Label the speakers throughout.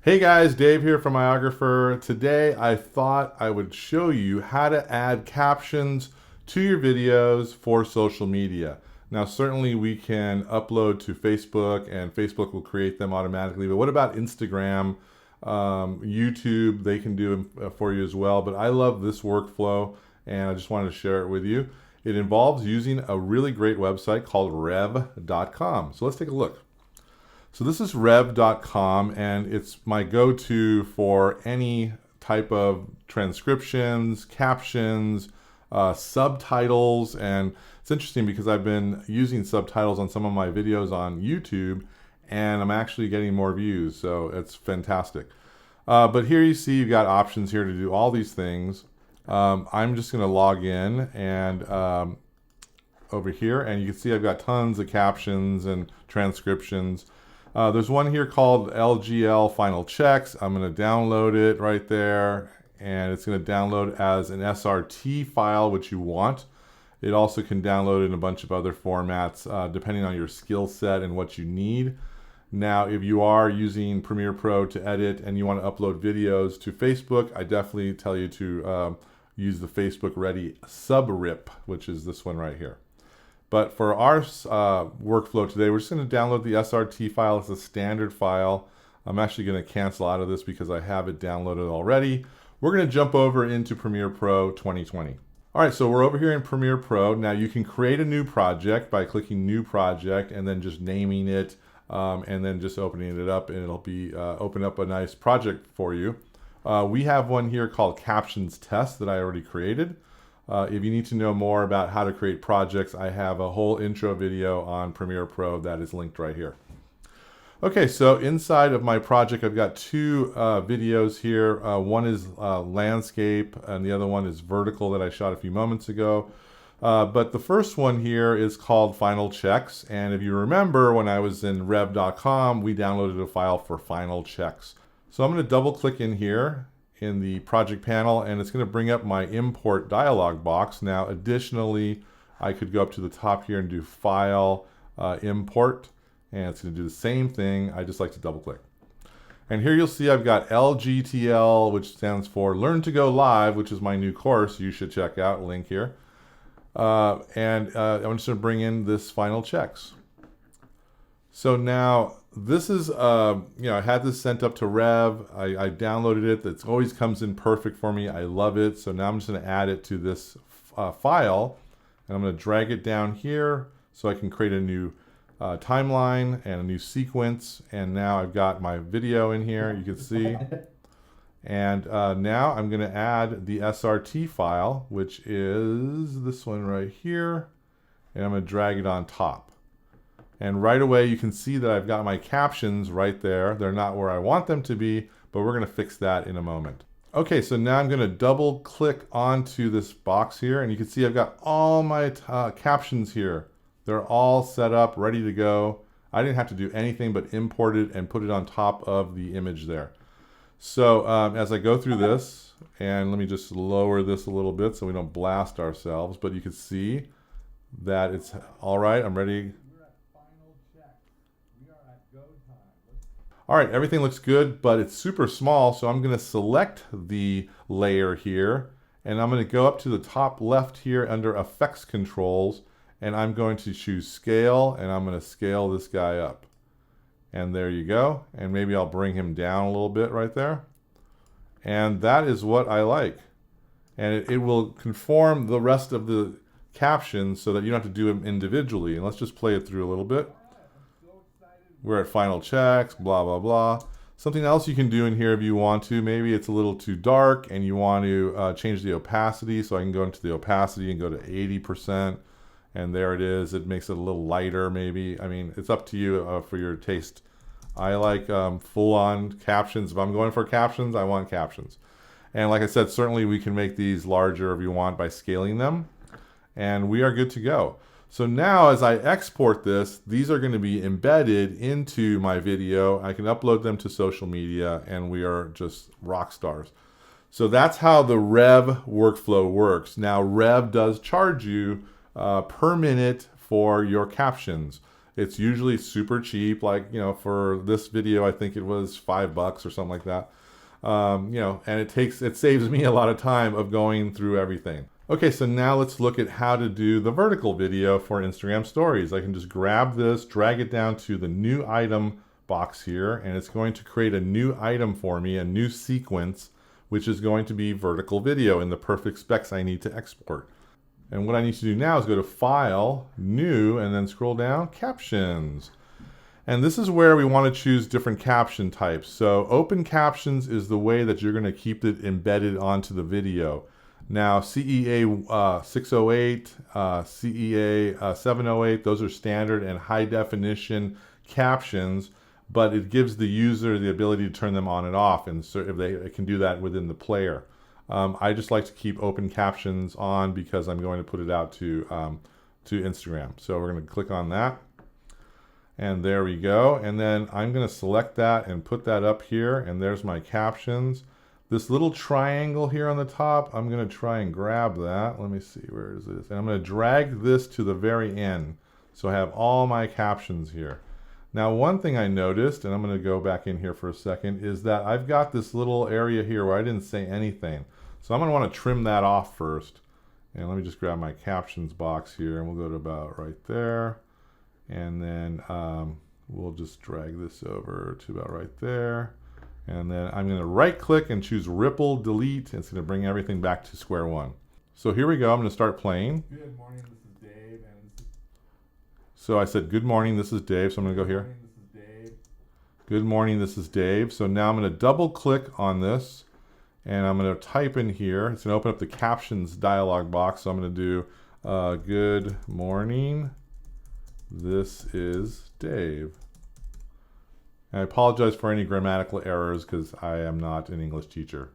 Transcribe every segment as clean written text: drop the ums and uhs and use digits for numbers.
Speaker 1: Hey guys, Dave here from Iographer. Today I thought I would show you how to add captions to your videos for social media. Now certainly we can upload to Facebook and Facebook will create them automatically, but what about Instagram, YouTube? They can do them for you as well, but I love this workflow and I just wanted to share it with you. It involves using a really great website called rev.com. So let's take a look. So this is rev.com and it's my go-to for any type of transcriptions, captions, subtitles. And it's interesting because I've been using subtitles on some of my videos on YouTube and I'm actually getting more views. So it's fantastic. But here you see you've got options here to do all these things. I'm just going to log in and over here, and you can see I've got tons of captions and transcriptions. There's one here called LGL Final Checks. I'm going to download it right there, and it's going to download as an SRT file, which you want. It also can download in a bunch of other formats, depending on your skill set and what you need. Now, if you are using Premiere Pro to edit and you want to upload videos to Facebook, I definitely tell you to use the Facebook Ready subrip, which is this one right here. But for our workflow today, we're just going to download the SRT file. It's a standard file. I'm actually going to cancel out of this because I have it downloaded already. We're going to jump over into Premiere Pro 2020. All right, so we're over here in Premiere Pro. Now you can create a new project by clicking New Project and then just naming it and then just opening it up, and it'll be open up a nice project for you. We have one here called Captions Test that I already created. If you need to know more about how to create projects, I have a whole intro video on Premiere Pro that is linked right here. Okay, so inside of my project, I've got two videos here. One is landscape, and the other one is vertical that I shot a few moments ago. But the first one here is called Final Checks. And if you remember, when I was in rev.com, we downloaded a file for Final Checks. So I'm going to double click in here in the project panel, and it's going to bring up my import dialog box. Now, additionally, I could go up to the top here and do File, Import, and it's going to do the same thing. I just like to double click. And here you'll see I've got LGTL, which stands for Learn to Go Live, which is my new course you should check out, link here. I'm just going to bring in this Final Checks. So now this is, I had this sent up to Rev. I downloaded it. It always comes in perfect for me. I love it. So now I'm just going to add it to this file, and I'm going to drag it down here so I can create a new timeline and a new sequence. And now I've got my video in here, you can see. And now I'm going to add the SRT file, which is this one right here. And I'm going to drag it on top. And right away, you can see that I've got my captions right there. They're not where I want them to be, but we're going to fix that in a moment. Okay, so now I'm going to double click onto this box here, and you can see I've got all my captions here. They're all set up, ready to go. I didn't have to do anything but import it and put it on top of the image there. So as I go through this, and let me just lower this a little bit so we don't blast ourselves, but you can see that it's all right. I'm ready. All right, everything looks good, but it's super small, so I'm going to select the layer here, and I'm going to go up to the top left here under Effects Controls, and I'm going to choose Scale, and I'm going to scale this guy up. And there you go, and maybe I'll bring him down a little bit right there. And that is what I like. And it will conform the rest of the captions so that you don't have to do them individually. And let's just play it through a little bit. We're at Final Checks, blah, blah, blah. Something else you can do in here if you want to, maybe it's a little too dark and you want to change the opacity. So I can go into the opacity and go to 80%. And there it is. It makes it a little lighter maybe. I mean, it's up to you for your taste. I like full-on captions. If I'm going for captions, I want captions. And like I said, certainly we can make these larger if you want by scaling them. And we are good to go. So now as I export this, these are going to be embedded into my video. I can upload them to social media and we are just rock stars. So that's how the Rev workflow works. Now Rev does charge you per minute for your captions. It's usually super cheap, like, you know, for this video, I think it was $5 or something like that. You know, and it saves me a lot of time of going through everything. Okay, so now let's look at how to do the vertical video for Instagram stories. I can just grab this, drag it down to the new item box here, and it's going to create a new item for me, a new sequence, which is going to be vertical video in the perfect specs I need to export. And what I need to do now is go to File, New, and then scroll down, Captions. And this is where we want to choose different caption types. So open captions is the way that you're going to keep it embedded onto the video. Now CEA 608, CEA 708, those are standard and high definition captions, but it gives the user the ability to turn them on and off, and so if they can do that within the player. I just like to keep open captions on because I'm going to put it out to Instagram. So we're going to click on that. And there we go. And then I'm going to select that and put that up here. And there's my captions. This little triangle here on the top, I'm going to try and grab that. Let me see, where is this? And I'm going to drag this to the very end. So I have all my captions here. Now, one thing I noticed, and I'm going to go back in here for a second, is that I've got this little area here where I didn't say anything. So I'm going to want to trim that off first. And let me just grab my captions box here, and we'll go to about right there. And then we'll just drag this over to about right there. And then I'm going to right click and choose Ripple Delete. It's going to bring everything back to square one. So here we go. I'm going to start playing.
Speaker 2: Good morning, this is Dave.
Speaker 1: So I said, good morning, this is Dave. So I'm going to go here.
Speaker 2: This is Dave.
Speaker 1: Good morning, this is Dave. So now I'm going to double click on this. And I'm going to type in here. It's going to open up the captions dialog box. So I'm going to do good morning. This is Dave. And I apologize for any grammatical errors because I am not an English teacher.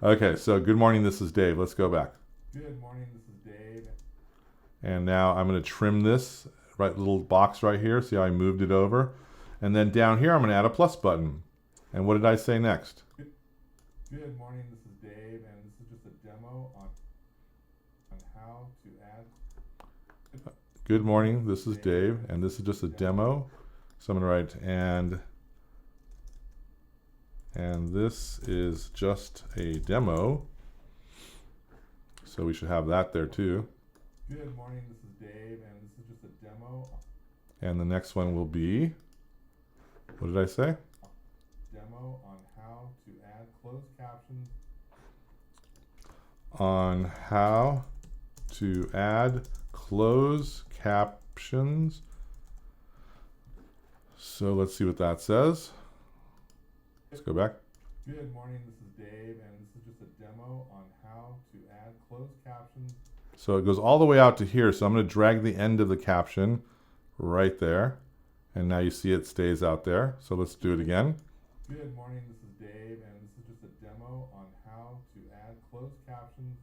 Speaker 1: Okay, so good morning, this is Dave. Let's go back.
Speaker 2: Good morning, this is Dave.
Speaker 1: And now I'm going to trim this little box right here. See how I moved it over? And then down here, I'm going to add a plus button. And what did I say next?
Speaker 2: Good morning, this is Dave, and this is just a demo on how to add.
Speaker 1: Good morning, this is Dave, and this is just a demo. So I'm going to write and this is just a demo. So we should have that there too.
Speaker 2: Good morning, this is Dave, and this is just a demo.
Speaker 1: And the next one will be, what did I say?
Speaker 2: Demo on how to add closed captions.
Speaker 1: On how to add closed captions. So let's see what that says. Let's go back.
Speaker 2: Good morning, this is Dave, and this is just a demo on how to add closed captions.
Speaker 1: So it goes all the way out to here. So I'm going to drag the end of the caption right there. And now you see it stays out there. So let's do it again.
Speaker 2: Good morning, this is Dave, and this is just a demo on how to add closed captions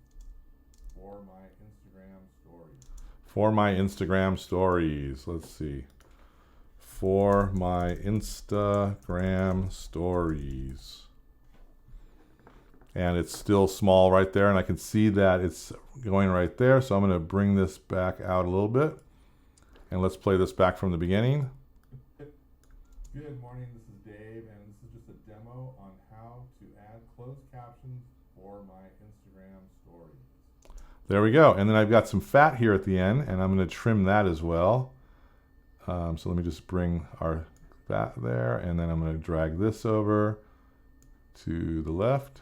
Speaker 2: for my Instagram stories.
Speaker 1: For my Instagram stories. Let's see. For my Instagram stories. And it's still small right there, and I can see that it's going right there. So I'm going to bring this back out a little bit. And let's play this back from the beginning.
Speaker 2: Good morning, this is Dave, and this is just a demo on how to add closed captions for my Instagram stories.
Speaker 1: There we go. And then I've got some fat here at the end, and I'm going to trim that as well. So let me just bring our fat there, and then I'm going to drag this over to the left.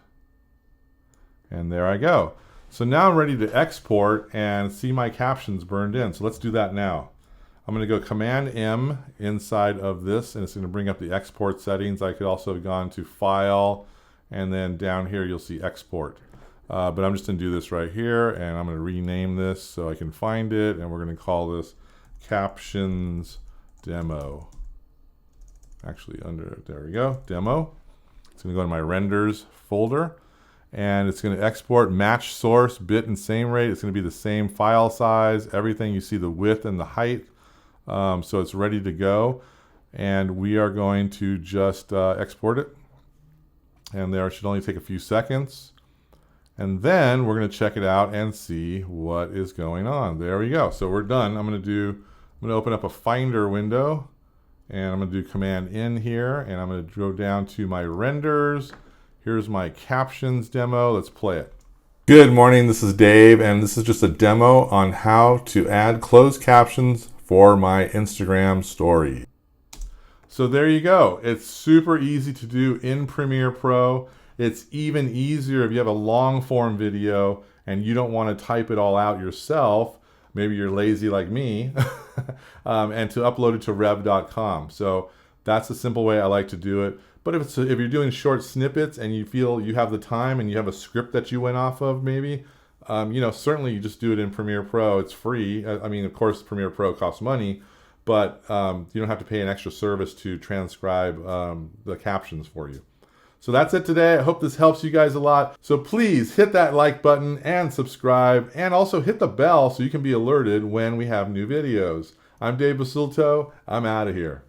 Speaker 1: And there I go. So now I'm ready to export and see my captions burned in. So let's do that now. I'm going to go Command M inside of this, and it's going to bring up the export settings. I could also have gone to File, and then down here you'll see Export. But I'm just going to do this right here, and I'm going to rename this so I can find it, and we're going to call this Captions Demo. Actually, there we go, Demo. It's going to go to my Renders folder, and it's going to export match source, bit, and same rate. It's going to be the same file size, everything. You see the width and the height. So it's ready to go, and we are going to just export it, and there, it should only take a few seconds, and then we're going to check it out and see what is going on. There we go. So we're done. I'm going to do I'm going to open up a Finder window, and I'm going to do Command N here, and I'm going to go down to my renders. Here's my captions demo. Let's play it. Good morning, this is Dave, and this is just a demo on how to add closed captions for my Instagram story. So there you go. It's super easy to do in Premiere Pro. It's even easier if you have a long form video and you don't want to type it all out yourself. Maybe you're lazy like me, and to upload it to rev.com. So that's a simple way I like to do it. But if you're doing short snippets and you feel you have the time and you have a script that you went off of, maybe, certainly you just do it in Premiere Pro. It's free. I mean, of course, Premiere Pro costs money, but you don't have to pay an extra service to transcribe the captions for you. So that's it today. I hope this helps you guys a lot. So please hit that like button and subscribe, and also hit the bell so you can be alerted when we have new videos. I'm Dave Basulto. I'm out of here.